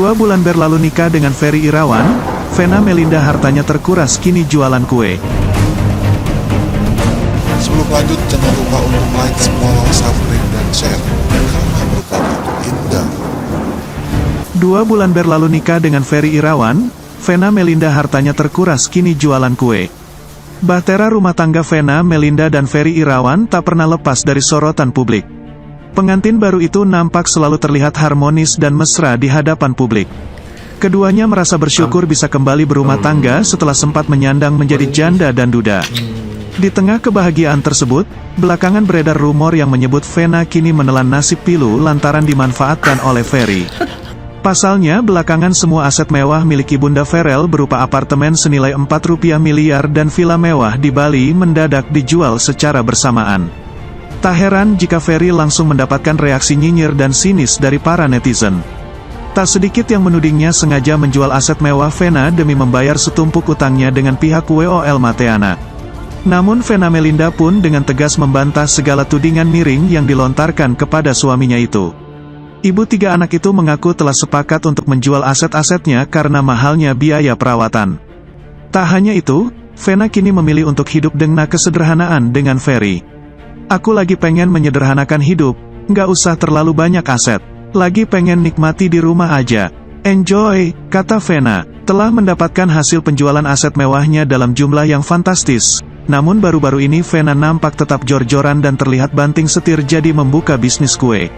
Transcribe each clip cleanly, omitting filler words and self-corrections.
2 bulan berlalu nikah dengan Ferry Irawan, Vena Melinda hartanya terkuras kini jualan kue. Sebelum lanjut, jangan lupa untuk like, follow, subscribe, dan share, karena berkat itu indah. 2 bulan berlalu nikah dengan Ferry Irawan, Vena Melinda hartanya terkuras kini jualan kue. Bahtera rumah tangga Vena Melinda dan Ferry Irawan tak pernah lepas dari sorotan publik. Pengantin baru itu nampak selalu terlihat harmonis dan mesra di hadapan publik. Keduanya merasa bersyukur bisa kembali berumah tangga setelah sempat menyandang menjadi janda dan duda. Di tengah kebahagiaan tersebut, belakangan beredar rumor yang menyebut Vena kini menelan nasib pilu lantaran dimanfaatkan oleh Ferry. Pasalnya, belakangan semua aset mewah milik Ibunda Ferel berupa apartemen senilai 4 rupiah miliar dan villa mewah di Bali mendadak dijual secara bersamaan. Tak heran jika Ferry langsung mendapatkan reaksi nyinyir dan sinis dari para netizen. Tak sedikit yang menudingnya sengaja menjual aset mewah Vena demi membayar setumpuk utangnya dengan pihak WOL Mateana. Namun Vena Melinda pun dengan tegas membantah segala tudingan miring yang dilontarkan kepada suaminya itu. Ibu 3 anak itu mengaku telah sepakat untuk menjual aset-asetnya karena mahalnya biaya perawatan. Tak hanya itu, Vena kini memilih untuk hidup dengan kesederhanaan dengan Ferry. Aku lagi pengen menyederhanakan hidup, nggak usah terlalu banyak aset. Lagi pengen nikmati di rumah aja. Enjoy, kata Vena. Telah mendapatkan hasil penjualan aset mewahnya dalam jumlah yang fantastis. Namun baru-baru ini Vena nampak tetap jor-joran dan terlihat banting setir jadi membuka bisnis kue.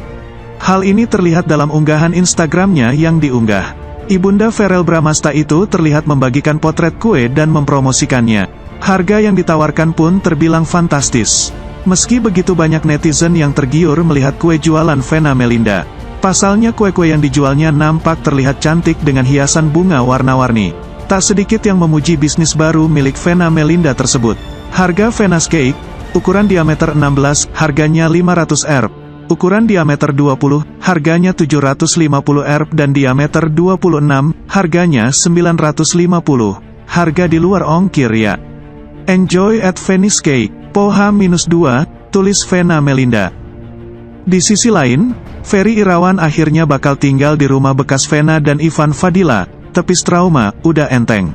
Hal ini terlihat dalam unggahan Instagramnya yang diunggah. Ibunda Ferel Bramasta itu terlihat membagikan potret kue dan mempromosikannya. Harga yang ditawarkan pun terbilang fantastis. Meski begitu banyak netizen yang tergiur melihat kue jualan Vena Melinda. Pasalnya kue-kue yang dijualnya nampak terlihat cantik dengan hiasan bunga warna-warni. Tak sedikit yang memuji bisnis baru milik Vena Melinda tersebut. Harga Vena's Cake, ukuran diameter 16, harganya 500 Rp. Ukuran diameter 20, harganya 750 Rp dan diameter 26, harganya 950. Harga di luar ongkir ya. Enjoy at Vena's Cake. Poha-2, tulis Vena Melinda. Di sisi lain, Ferry Irawan akhirnya bakal tinggal di rumah bekas Vena dan Ivan Fadila, tepis trauma, udah enteng.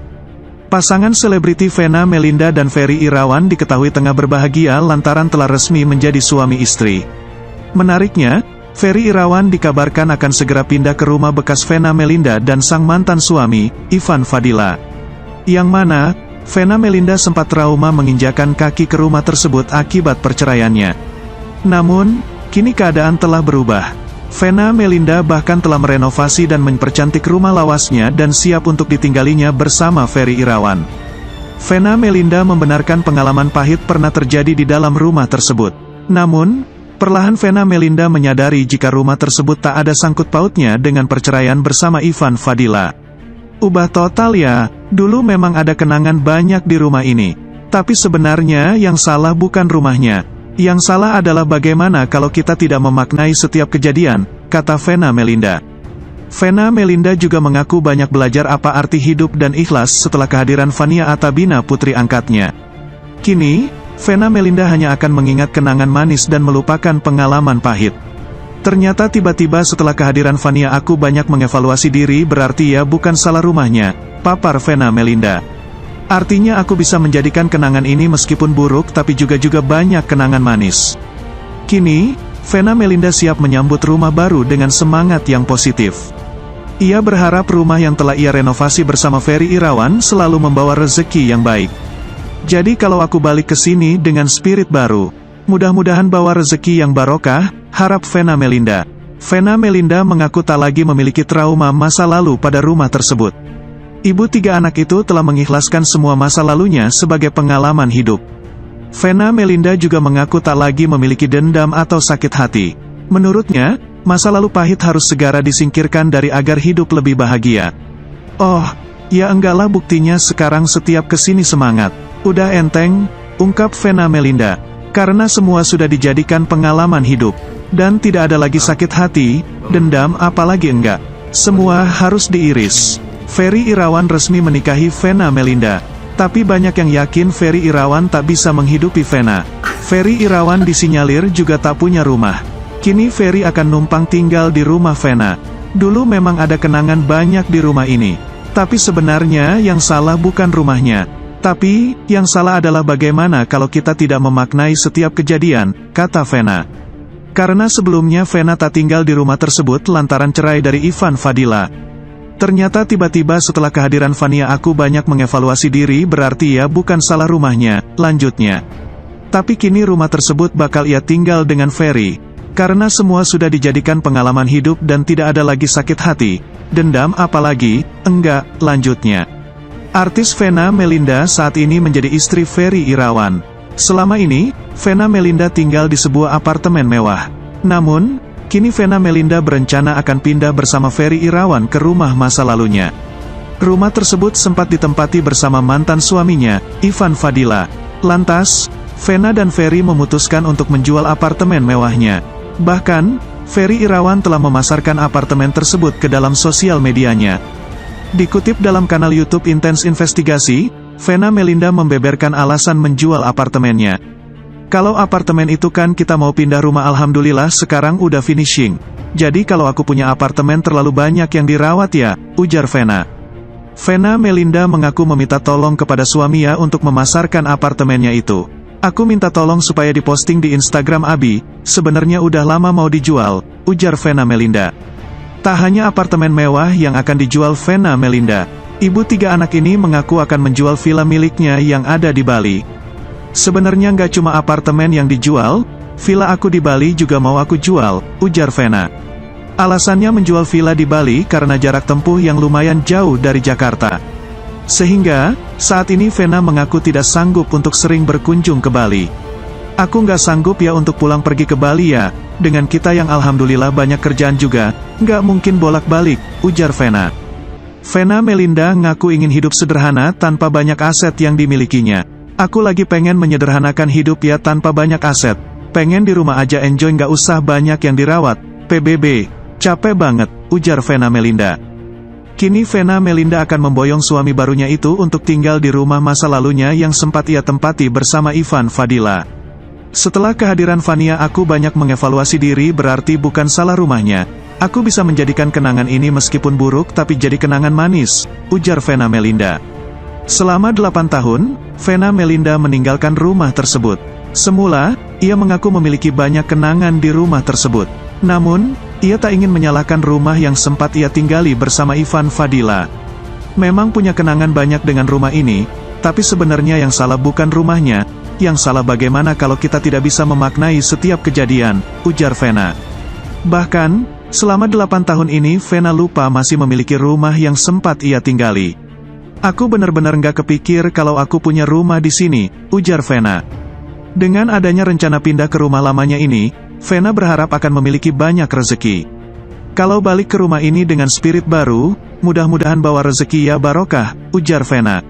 Pasangan selebriti Vena Melinda dan Ferry Irawan diketahui tengah berbahagia lantaran telah resmi menjadi suami istri. Menariknya, Ferry Irawan dikabarkan akan segera pindah ke rumah bekas Vena Melinda dan sang mantan suami, Ivan Fadila. Yang mana, Vena Melinda sempat trauma menginjakan kaki ke rumah tersebut akibat perceraiannya. Namun, kini keadaan telah berubah. Vena Melinda bahkan telah merenovasi dan mempercantik rumah lawasnya dan siap untuk ditinggalinya bersama Ferry Irawan. Vena Melinda membenarkan pengalaman pahit pernah terjadi di dalam rumah tersebut. Namun, perlahan Vena Melinda menyadari jika rumah tersebut tak ada sangkut pautnya dengan perceraian bersama Ivan Fadila. Ubah total ya, dulu memang ada kenangan banyak di rumah ini. Tapi sebenarnya yang salah bukan rumahnya. Yang salah adalah bagaimana kalau kita tidak memaknai setiap kejadian, kata Vena Melinda. Vena Melinda juga mengaku banyak belajar apa arti hidup dan ikhlas setelah kehadiran Vania Atabina putri angkatnya. Kini, Vena Melinda hanya akan mengingat kenangan manis dan melupakan pengalaman pahit. Ternyata tiba-tiba setelah kehadiran Vania aku banyak mengevaluasi diri berarti ya bukan salah rumahnya, papar Vena Melinda. Artinya aku bisa menjadikan kenangan ini meskipun buruk tapi juga banyak kenangan manis. Kini, Vena Melinda siap menyambut rumah baru dengan semangat yang positif. Ia berharap rumah yang telah ia renovasi bersama Ferry Irawan selalu membawa rezeki yang baik. Jadi kalau aku balik ke sini dengan spirit baru, mudah-mudahan bawa rezeki yang barokah, harap Vena Melinda. Vena Melinda mengaku tak lagi memiliki trauma masa lalu pada rumah tersebut. Ibu 3 anak itu telah mengikhlaskan semua masa lalunya sebagai pengalaman hidup. Vena Melinda juga mengaku tak lagi memiliki dendam atau sakit hati. Menurutnya, masa lalu pahit harus segera disingkirkan dari agar hidup lebih bahagia. Oh, ya enggaklah buktinya sekarang setiap kesini semangat. Udah enteng, ungkap Vena Melinda. Karena semua sudah dijadikan pengalaman hidup. Dan tidak ada lagi sakit hati, dendam apalagi enggak. Semua harus diiris. Ferry Irawan resmi menikahi Vena Melinda. Tapi banyak yang yakin Ferry Irawan tak bisa menghidupi Vena. Ferry Irawan disinyalir juga tak punya rumah. Kini Ferry akan numpang tinggal di rumah Vena. Dulu memang ada kenangan banyak di rumah ini. Tapi sebenarnya yang salah bukan rumahnya. Tapi, yang salah adalah bagaimana kalau kita tidak memaknai setiap kejadian, kata Vena. Karena sebelumnya Vena tak tinggal di rumah tersebut lantaran cerai dari Ivan Fadila. Ternyata tiba-tiba setelah kehadiran Vania aku banyak mengevaluasi diri, berarti ya bukan salah rumahnya, lanjutnya. Tapi kini rumah tersebut bakal ia tinggal dengan Ferry. Karena semua sudah dijadikan pengalaman hidup dan tidak ada lagi sakit hati, dendam apalagi, enggak, lanjutnya. Artis Vena Melinda saat ini menjadi istri Ferry Irawan. Selama ini, Vena Melinda tinggal di sebuah apartemen mewah. Namun, kini Vena Melinda berencana akan pindah bersama Ferry Irawan ke rumah masa lalunya. Rumah tersebut sempat ditempati bersama mantan suaminya, Ivan Fadila. Lantas, Vena dan Ferry memutuskan untuk menjual apartemen mewahnya. Bahkan, Ferry Irawan telah memasarkan apartemen tersebut ke dalam sosial medianya. Dikutip dalam kanal YouTube Intense Investigasi, Vena Melinda membeberkan alasan menjual apartemennya. Kalau apartemen itu kan kita mau pindah rumah, alhamdulillah sekarang udah finishing. Jadi kalau aku punya apartemen terlalu banyak yang dirawat ya, ujar Vena. Vena Melinda mengaku meminta tolong kepada suaminya untuk memasarkan apartemennya itu. Aku minta tolong supaya diposting di Instagram Abi, sebenarnya udah lama mau dijual, ujar Vena Melinda. Tak hanya apartemen mewah yang akan dijual Vena Melinda, ibu 3 anak ini mengaku akan menjual villa miliknya yang ada di Bali. Sebenarnya nggak cuma apartemen yang dijual, villa aku di Bali juga mau aku jual, ujar Vena. Alasannya menjual villa di Bali karena jarak tempuh yang lumayan jauh dari Jakarta. Sehingga, saat ini Vena mengaku tidak sanggup untuk sering berkunjung ke Bali. Aku nggak sanggup ya untuk pulang pergi ke Bali ya, dengan kita yang alhamdulillah banyak kerjaan juga, nggak mungkin bolak-balik, ujar Vena. Vena Melinda ngaku ingin hidup sederhana tanpa banyak aset yang dimilikinya. Aku lagi pengen menyederhanakan hidup ya tanpa banyak aset. Pengen di rumah aja enjoy nggak usah banyak yang dirawat, PBB, capek banget, ujar Vena Melinda. Kini Vena Melinda akan memboyong suami barunya itu untuk tinggal di rumah masa lalunya yang sempat ia tempati bersama Ivan Fadila. Setelah kehadiran Vania aku banyak mengevaluasi diri, berarti bukan salah rumahnya. Aku bisa menjadikan kenangan ini meskipun buruk tapi jadi kenangan manis, ujar Vena Melinda. Selama 8 tahun, Vena Melinda meninggalkan rumah tersebut. Semula, ia mengaku memiliki banyak kenangan di rumah tersebut. Namun, ia tak ingin menyalahkan rumah yang sempat ia tinggali bersama Ivan Fadila. Memang punya kenangan banyak dengan rumah ini, tapi sebenarnya yang salah bukan rumahnya, yang salah bagaimana kalau kita tidak bisa memaknai setiap kejadian, ujar Vena. Bahkan, selama 8 tahun ini Vena lupa masih memiliki rumah yang sempat ia tinggali. Aku benar-benar nggak kepikir kalau aku punya rumah di sini, ujar Vena. Dengan adanya rencana pindah ke rumah lamanya ini, Vena berharap akan memiliki banyak rezeki. Kalau balik ke rumah ini dengan spirit baru, mudah-mudahan bawa rezeki ya barokah, ujar Vena.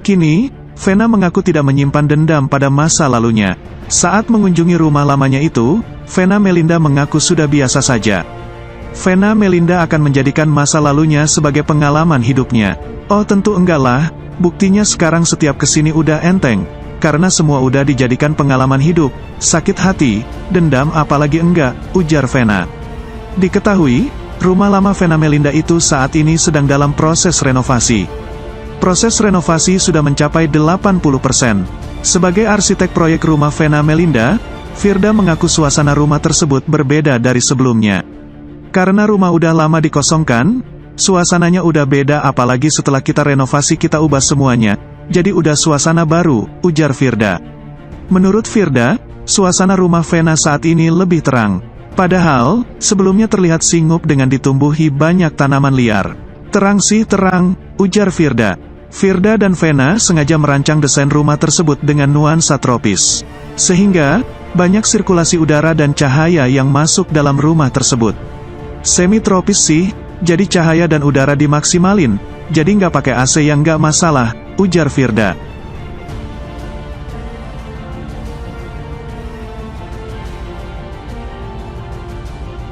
Kini, Vena mengaku tidak menyimpan dendam pada masa lalunya. Saat mengunjungi rumah lamanya itu, Vena Melinda mengaku sudah biasa saja. Vena Melinda akan menjadikan masa lalunya sebagai pengalaman hidupnya. Oh tentu enggak lah, buktinya sekarang setiap kesini udah enteng. Karena semua udah dijadikan pengalaman hidup, sakit hati, dendam apalagi enggak, ujar Vena. Diketahui, rumah lama Vena Melinda itu saat ini sedang dalam proses renovasi. Proses renovasi sudah mencapai 80%. Sebagai arsitek proyek rumah Vena Melinda, Firda mengaku suasana rumah tersebut berbeda dari sebelumnya. Karena rumah udah lama dikosongkan, suasananya udah beda apalagi setelah kita renovasi kita ubah semuanya. Jadi udah suasana baru, ujar Firda. Menurut Firda, suasana rumah Vena saat ini lebih terang. Padahal, sebelumnya terlihat singgup dengan ditumbuhi banyak tanaman liar. Terang sih terang, ujar Firda. Firda dan Vena sengaja merancang desain rumah tersebut dengan nuansa tropis. Sehingga, banyak sirkulasi udara dan cahaya yang masuk dalam rumah tersebut. Semi-tropis sih, jadi cahaya dan udara dimaksimalin. Jadi nggak pakai AC yang nggak masalah, ujar Firda.